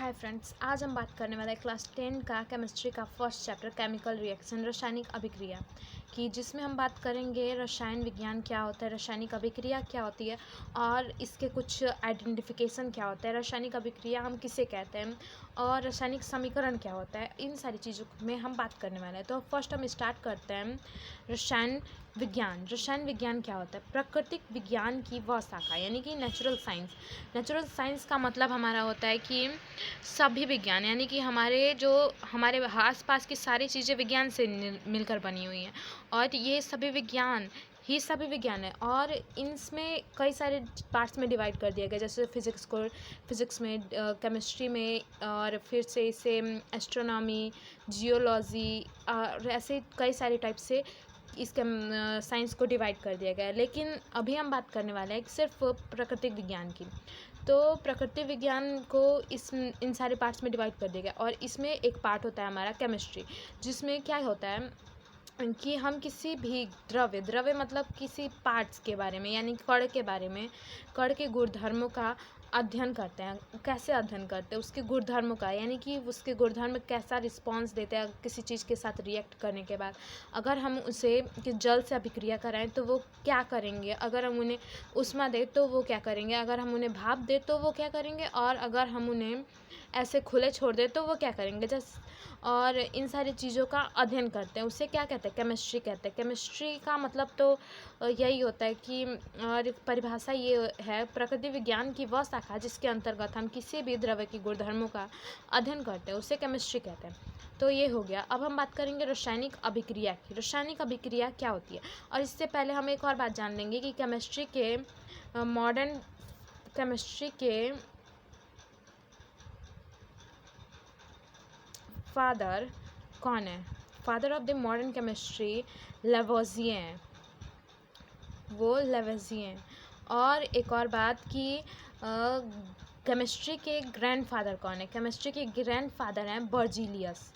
Hi friends, आज हम बात करने वाले हैं क्लास 10 का केमिस्ट्री का फर्स्ट चैप्टर केमिकल रिएक्शन रासायनिक अभिक्रिया की, जिसमें हम बात करेंगे रसायन विज्ञान क्या होता है, रासायनिक अभिक्रिया क्या होती है और इसके कुछ आइडेंटिफिकेशन क्या होता है, रासायनिक अभिक्रिया हम किसे कहते हैं और रासायनिक समीकरण क्या होता है। इन सारी चीज़ों में हम बात करने वाले हैं। तो फर्स्ट हम स्टार्ट करते हैं रसायन विज्ञान। रसायन विज्ञान क्या होता है? प्राकृतिक विज्ञान की वह शाखा, यानी कि नेचुरल साइंस। नेचुरल साइंस का मतलब हमारा होता है कि सभी विज्ञान, यानी कि हमारे आस पास की सारी चीज़ें विज्ञान से मिलकर बनी हुई हैं और ये सभी विज्ञान है और इनमें कई सारे पार्ट्स में डिवाइड कर दिया गया, जैसे फिज़िक्स में, केमिस्ट्री में, और फिर से इसे एस्ट्रोनॉमी, जियोलॉजी और ऐसे कई सारे टाइप से इसके साइंस को डिवाइड कर दिया गया है। लेकिन अभी हम बात करने वाले हैं सिर्फ प्राकृतिक विज्ञान की। तो प्राकृतिक विज्ञान को इन सारे पार्ट्स में डिवाइड कर दिया गया और इसमें एक पार्ट होता है हमारा केमिस्ट्री, जिसमें क्या होता है कि हम किसी भी द्रव्य मतलब किसी पार्ट्स के बारे में, यानी कण के बारे में, कण के गुणधर्मों का अध्ययन करते हैं। कैसे अध्ययन करते हैं? उसके गुणधर्मों का, यानी कि उसके गुणधर्म कैसा रिस्पॉन्स देते हैं किसी चीज़ के साथ रिएक्ट करने के बाद। अगर हम उसे कि जल से अभिक्रिया कराएं तो वो क्या करेंगे, अगर हम उन्हें ऊष्मा दें तो वो क्या करेंगे, अगर हम उन्हें भाप दें तो वो क्या करेंगे, और अगर हम उन्हें ऐसे खुले छोड़ दें तो वो क्या करेंगे। और इन सारी चीज़ों का अध्ययन करते हैं, उसे क्या कहते हैं? केमिस्ट्री कहते हैं। केमिस्ट्री का मतलब तो यही होता है कि, और परिभाषा ये है, प्रकृति विज्ञान की वह शाखा जिसके अंतर्गत हम किसी भी द्रव्य की गुणधर्मों का अध्ययन करते हैं, उसे केमिस्ट्री कहते हैं। तो ये हो गया। अब हम बात करेंगे रासायनिक अभिक्रिया की। रासायनिक अभिक्रिया क्या होती है? और इससे पहले हम एक और बात जान लेंगे कि मॉडर्न केमिस्ट्री के फादर कौन है? Father of the modern chemistry Lavoisier हैं, वो लेवोजिए हैं। और एक और बात कि केमिस्ट्री के ग्रैंडफादर कौन है? केमिस्ट्री के ग्रैंडफादर हैं बर्जीलियस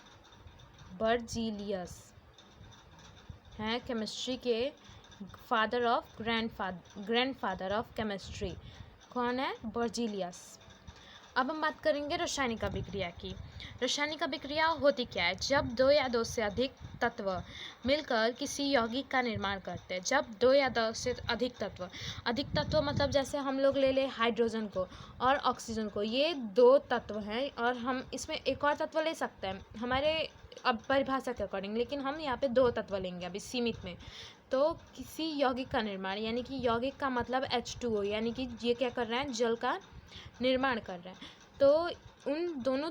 हैं केमिस्ट्री के ग्रैंडफादर ऑफ केमिस्ट्री कौन है? बर्जीलियस। अब हम बात करेंगे रासायनिक अभिक्रिया की। रासायनिक अभिक्रिया होती क्या है? जब दो या दो से अधिक तत्व मिलकर किसी यौगिक का निर्माण करते हैं। जब दो या दो से अधिक तत्व मतलब जैसे हम लोग ले लें हाइड्रोजन को और ऑक्सीजन को, ये दो तत्व हैं और हम इसमें एक और तत्व ले सकते हैं हमारे अब परिभाषा के अकॉर्डिंग, लेकिन हम यहाँ पे दो तत्व लेंगे अभी सीमित में। तो किसी यौगिक का निर्माण, यानी कि यौगिक का मतलब H2O, यानी कि ये क्या कर रहे हैं? जल का निर्माण कर रहे हैं। तो उन दोनों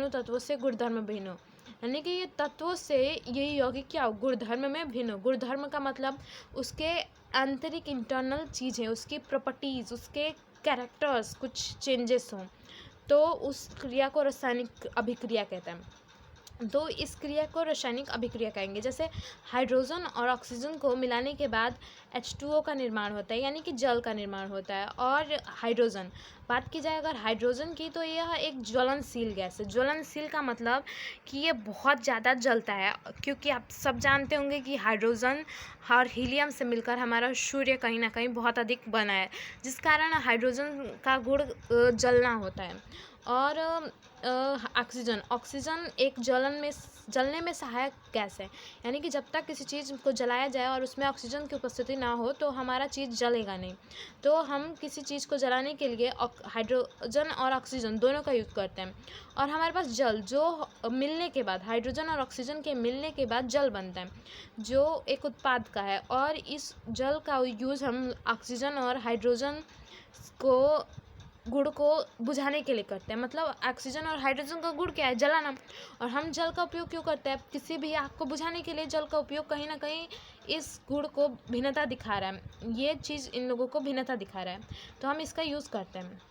तत्वों से गुणधर्म भिन्न हो, यानी कि ये तत्वों से ये यौगिक क्या हो? गुणधर्म में भिन्न हो। गुणधर्म का मतलब उसके आंतरिक इंटरनल चीज़ें, उसकी प्रॉपर्टीज़, उसके कैरेक्टर्स कुछ चेंजेस हों, तो उस क्रिया को रासायनिक अभिक्रिया कहते हैं। तो इस क्रिया को रासायनिक अभिक्रिया कहेंगे। जैसे हाइड्रोजन और ऑक्सीजन को मिलाने के बाद H2O का निर्माण होता है, यानी कि जल का निर्माण होता है। और हाइड्रोजन, बात की जाए अगर हाइड्रोजन की, तो यह एक ज्वलनशील गैस है। ज्वलनशील का मतलब कि ये बहुत ज़्यादा जलता है, क्योंकि आप सब जानते होंगे कि हाइड्रोजन और हीलियम से मिलकर हमारा सूर्य कहीं ना कहीं बहुत अधिक बना है, जिस कारण हाइड्रोजन का गुण जलना होता है। और ऑक्सीजन एक जलने में सहायक गैस है, यानी कि जब तक किसी चीज़ को जलाया जाए और उसमें ऑक्सीजन की उपस्थिति ना हो तो हमारा चीज़ जलेगा नहीं। तो हम किसी चीज़ को जलाने के लिए हाइड्रोजन और ऑक्सीजन दोनों का यूज़ करते हैं। और हमारे पास जल, जो मिलने के बाद, हाइड्रोजन और ऑक्सीजन के मिलने के बाद जल बनता है, जो एक उत्पाद का है। और इस जल का यूज़ हम ऑक्सीजन और हाइड्रोजन को गुण को बुझाने के लिए करते हैं। मतलब ऑक्सीजन और हाइड्रोजन का गुण क्या है? जलाना। और हम जल का उपयोग क्यों करते हैं? किसी भी आग को बुझाने के लिए जल का उपयोग कहीं ना कहीं इस गुण को भिन्नता दिखा रहा है, ये चीज़ इन लोगों को भिन्नता दिखा रहा है, तो हम इसका यूज़ करते हैं।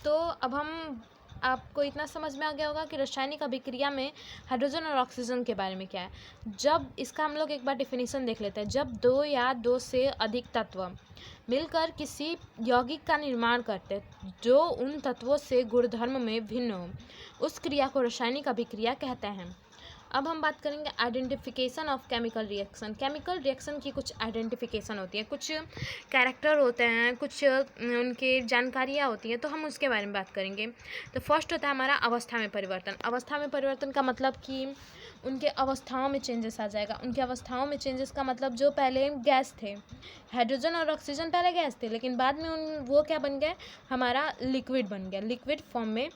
तो अब आपको इतना समझ में आ गया होगा कि रासायनिक अभिक्रिया में हाइड्रोजन और ऑक्सीजन के बारे में क्या है। जब इसका हम लोग एक बार डेफिनेशन देख लेते हैं। जब दो या दो से अधिक तत्व मिलकर किसी यौगिक का निर्माण करते हैं जो उन तत्वों से गुणधर्म में भिन्न हो, उस क्रिया को रासायनिक अभिक्रिया कहते हैं। अब हम बात करेंगे identification of chemical reaction. Chemical reaction की कुछ आइडेंटिफिकेशन होती है, कुछ कैरेक्टर होते हैं, कुछ उनके जानकारियाँ होती हैं, तो हम उसके बारे में बात करेंगे। तो फर्स्ट होता है हमारा अवस्था में परिवर्तन। अवस्था में परिवर्तन का मतलब कि उनके अवस्थाओं में चेंजेस आ जाएगा। उनके अवस्थाओं में चेंजेस का मतलब जो पहले गैस थे, हाइड्रोजन और ऑक्सीजन पहले गैस थे, लेकिन बाद में वो क्या बन गए, हमारा लिक्विड बन गया, लिक्विड फॉर्म में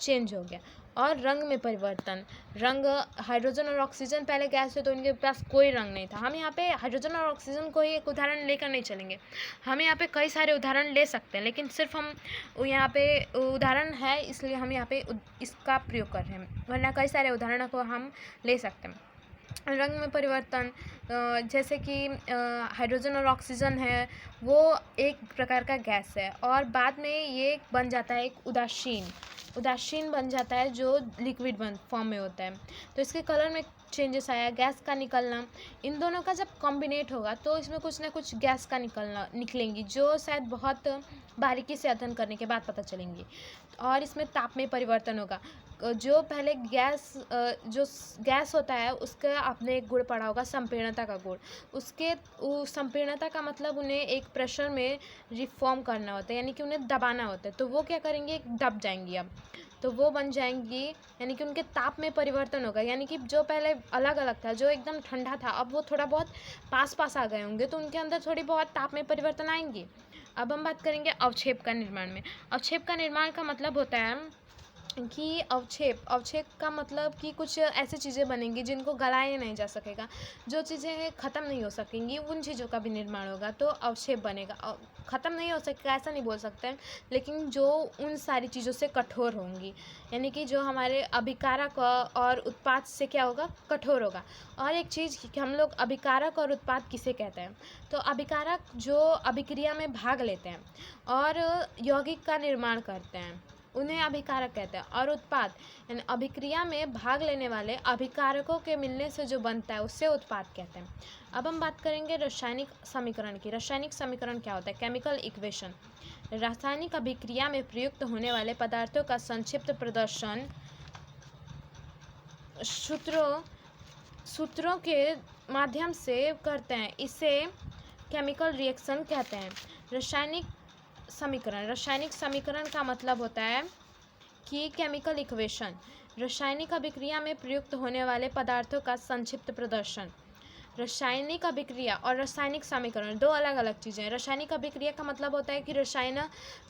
चेंज हो गया। और रंग में परिवर्तन, रंग, हाइड्रोजन और ऑक्सीजन पहले गैस थे तो उनके पास कोई रंग नहीं था। हम यहाँ पे हाइड्रोजन और ऑक्सीजन को ही एक उदाहरण लेकर नहीं चलेंगे, हम यहाँ पे कई सारे उदाहरण ले सकते हैं, लेकिन सिर्फ हम यहाँ पे उदाहरण है इसलिए हम यहाँ पे इसका प्रयोग कर रहे हैं, वरना कई सारे उदाहरणों को हम ले सकते हैं। रंग में परिवर्तन, जैसे कि हाइड्रोजन और ऑक्सीजन है वो एक प्रकार का गैस है और बाद में ये बन जाता है एक उदासीन बन जाता है जो लिक्विड फॉर्म में होता है। तो इसके कलर में चेंजेस आया, गैस का निकलना, इन दोनों का जब कॉम्बिनेट होगा तो इसमें कुछ ना कुछ गैस का निकलेंगी जो शायद बहुत बारीकी से अध्ययन करने के बाद पता चलेंगी। और इसमें ताप में परिवर्तन होगा, जो पहले जो गैस होता है उसका आपने एक गुण पढ़ा होगा, संपीड़नता का गुण। उसके संपीड़नता का मतलब उन्हें एक प्रेशर में रिफॉर्म करना होता है, यानी कि उन्हें दबाना होता है, तो वो क्या करेंगे, दब जाएंगी। अब तो वो बन जाएंगी, यानी कि उनके ताप में परिवर्तन होगा, यानी कि जो पहले अलग अलग था, जो एकदम ठंडा था, अब वो थोड़ा बहुत पास आ गए होंगे, तो उनके अंदर थोड़ी बहुत ताप में परिवर्तन आएंगी। अब हम बात करेंगे अवक्षेप का निर्माण में। अवक्षेप का निर्माण का मतलब होता है कि अवक्षेप का मतलब कि कुछ ऐसी चीज़ें बनेंगी जिनको गलाया नहीं जा सकेगा, जो चीज़ें ख़त्म नहीं हो सकेंगी उन चीज़ों का भी निर्माण होगा, तो अवक्षेप बनेगा। ख़त्म नहीं हो सकेगा ऐसा नहीं बोल सकते हैं, लेकिन जो उन सारी चीज़ों से कठोर होंगी, यानी कि जो हमारे अभिकारक और उत्पाद से क्या होगा, कठोर होगा। और एक चीज़ कि हम लोग अभिकारक और उत्पाद किसे कहते हैं, तो अभिकारक जो अभिक्रिया में भाग लेते हैं और यौगिक का निर्माण करते हैं उन्हें अभिकारक कहते हैं, और उत्पाद यानी अभिक्रिया में भाग लेने वाले अभिकारकों के मिलने से जो बनता है उससे उत्पाद कहते हैं। अब हम बात करेंगे रासायनिक समीकरण की। रासायनिक समीकरण क्या होता है, केमिकल इक्वेशन। रासायनिक अभिक्रिया में प्रयुक्त होने वाले पदार्थों का संक्षिप्त प्रदर्शन सूत्रों के माध्यम से करते हैं, इसे केमिकल रिएक्शन कहते हैं। रासायनिक समीकरण का मतलब होता है कि केमिकल इक्वेशन, रासायनिक अभिक्रिया में प्रयुक्त होने वाले पदार्थों का संक्षिप्त प्रदर्शन। रासायनिक अभिक्रिया और रासायनिक समीकरण दो अलग अलग चीज़ें हैं। रासायनिक अभिक्रिया का मतलब होता है कि रसायन,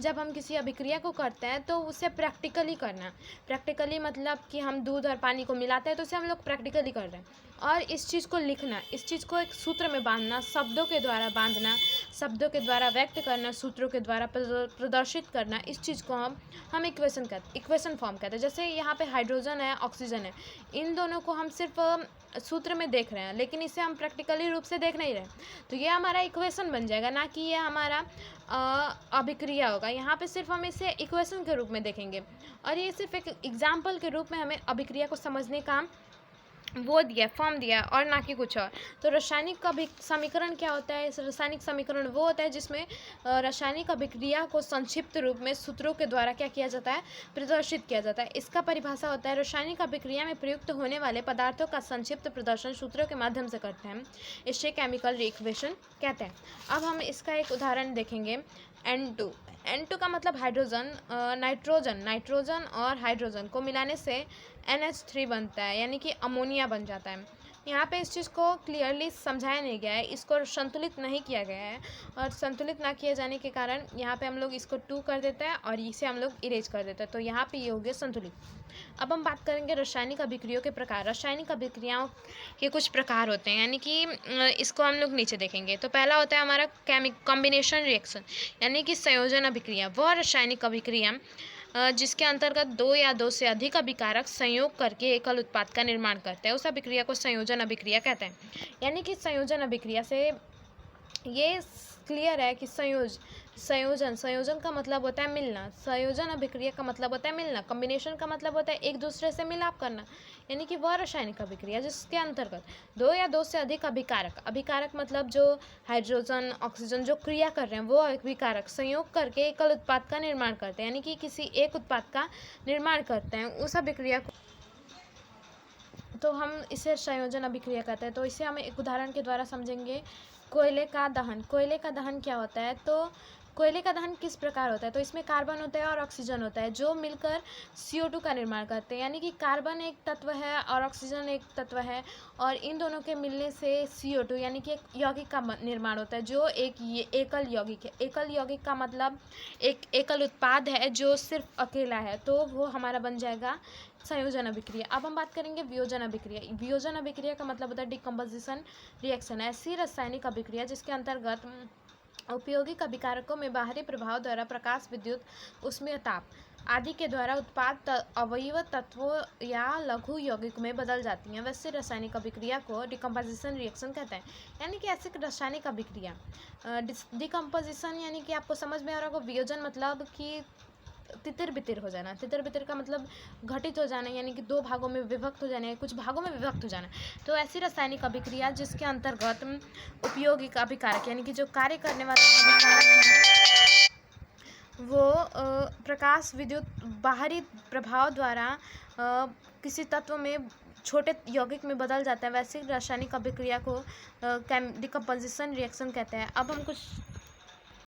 जब हम किसी अभिक्रिया को करते हैं तो उसे प्रैक्टिकली करना। प्रैक्टिकली मतलब कि हम दूध और पानी को मिलाते हैं तो उसे हम लोग प्रैक्टिकली कर रहे हैं। और इस चीज़ को लिखना, इस चीज़ को एक सूत्र में बांधना, शब्दों के द्वारा बांधना, शब्दों के द्वारा व्यक्त करना, सूत्रों के द्वारा प्रदर्शित करना, इस चीज़ को हम इक्वेशन फॉर्म कहते हैं। जैसे यहाँ पे हाइड्रोजन है, ऑक्सीजन है, इन दोनों को हम सिर्फ सूत्र में देख रहे हैं, लेकिन इसे हम प्रैक्टिकली रूप से देख नहीं रहे, तो ये हमारा इक्वेशन बन जाएगा, ना कि ये हमारा अभिक्रिया होगा। यहाँ पे सिर्फ हम इसे इक्वेशन के रूप में देखेंगे और ये सिर्फ एक एग्जाम्पल के रूप में हमें अभिक्रिया को समझने का वो दिया, फॉर्म दिया, और ना कि कुछ और। तो रासायनिक समीकरण क्या होता है, इस रासायनिक समीकरण वो होता है जिसमें रासायनिक अभिक्रिया को संक्षिप्त रूप में सूत्रों के द्वारा क्या किया जाता है, प्रदर्शित किया जाता है। इसका परिभाषा होता है, रासायनिक अभिक्रिया में प्रयुक्त होने वाले पदार्थों का संक्षिप्त प्रदर्शन सूत्रों के माध्यम से करते हैं, इसे केमिकल रिएक्वेशन कहते हैं। अब हम इसका एक उदाहरण देखेंगे, N2 का मतलब हाइड्रोजन, नाइट्रोजन और हाइड्रोजन को मिलाने से NH3 बनता है, यानी कि अमोनिया बन जाता है। यहाँ पे इस चीज़ को क्लियरली समझाया नहीं गया है, इसको संतुलित नहीं किया गया है, और संतुलित ना किए जाने के कारण यहाँ पे हम लोग इसको 2 कर देते हैं और इसे हम लोग इरेज कर देते हैं, तो यहाँ पे ये हो गया संतुलित। अब हम बात करेंगे रासायनिक अभिक्रियाओं के प्रकार। रासायनिक अभिक्रियाओं के कुछ प्रकार होते हैं, यानी कि इसको हम लोग नीचे देखेंगे। तो पहला होता है हमारा कॉम्बिनेशन रिएक्शन, यानी कि संयोजन अभिक्रिया। वह रासायनिक अभिक्रिया जिसके अंतर्गत 2 या 2 से अधिक अभिकारक संयोग करके एकल उत्पाद का निर्माण करते हैं, उस अभिक्रिया को संयोजन अभिक्रिया कहते हैं। यानी कि संयोजन अभिक्रिया से ये क्लियर है कि संयोजन का मतलब होता है मिलना, संयोजन अभिक्रिया का मतलब होता है मिलना, कॉम्बिनेशन का मतलब होता है एक दूसरे से मिलाप करना, यानी कि वह रासायनिक अभिक्रिया जिसके अंतर्गत 2 या 2 से अधिक अभिकारक मतलब जो हाइड्रोजन ऑक्सीजन जो क्रिया कर रहे हैं वो अभिकारक संयोग करके एकल उत्पाद का निर्माण करते हैं, यानी कि किसी एक उत्पाद का निर्माण करते हैं, उस अभिक्रिया को तो हम इसे संयोजन अभिक्रिया कहते हैं। तो इसे हम एक उदाहरण के द्वारा समझेंगे। कोयले का दहन। कोयले का दहन क्या होता है? तो कोयले का दहन किस प्रकार होता है? तो इसमें कार्बन होता है और ऑक्सीजन होता है जो मिलकर CO2 का निर्माण करते हैं। यानी कि कार्बन एक तत्व है और ऑक्सीजन एक तत्व है, और इन दोनों के मिलने से CO2 यानी कि एक यौगिक का निर्माण होता है जो ये एकल यौगिक है। एकल यौगिक का मतलब एक एकल उत्पाद है जो सिर्फ अकेला है, तो वो हमारा बन जाएगा संयोजन अभिक्रिया। अब हम बात करेंगे वियोजन अभिक्रिया। वियोजन अभिक्रिया का मतलब होता है डिकम्पोजिशन रिएक्शन। ऐसी रासायनिक अभिक्रिया जिसके अंतर्गत उपयोगिक अभिकारकों में बाहरी प्रभाव द्वारा प्रकाश, विद्युत, ऊष्मीय ताप आदि के द्वारा उत्पाद अवयव तत्वों या लघु यौगिक में बदल जाती हैं, वैसे रासायनिक अभिक्रिया को डिकम्पोजिशन रिएक्शन कहते हैं। यानी कि ऐसी रासायनिक अभिक्रिया डिकम्पोजिशन यानी कि आपको समझ में आ रहा होगा। वियोजन मतलब कि तितिर बितिर हो जाना। तितिर बितिर का मतलब घटित हो जाना, यानी कि दो भागों में विभक्त हो जाना, कुछ भागों में विभक्त हो जाना। तो ऐसी रासायनिक अभिक्रिया जिसके अंतर्गत उपयोगिक अभिकारक यानी कि जो कार्य करने वाला अभिकारक है वो प्रकाश, विद्युत, बाहरी प्रभाव द्वारा किसी तत्व में छोटे यौगिक में बदल जाता है, वैसे रासायनिक अभिक्रिया को डिकम्पोजिशन रिएक्शन कहते हैं। अब हम कुछ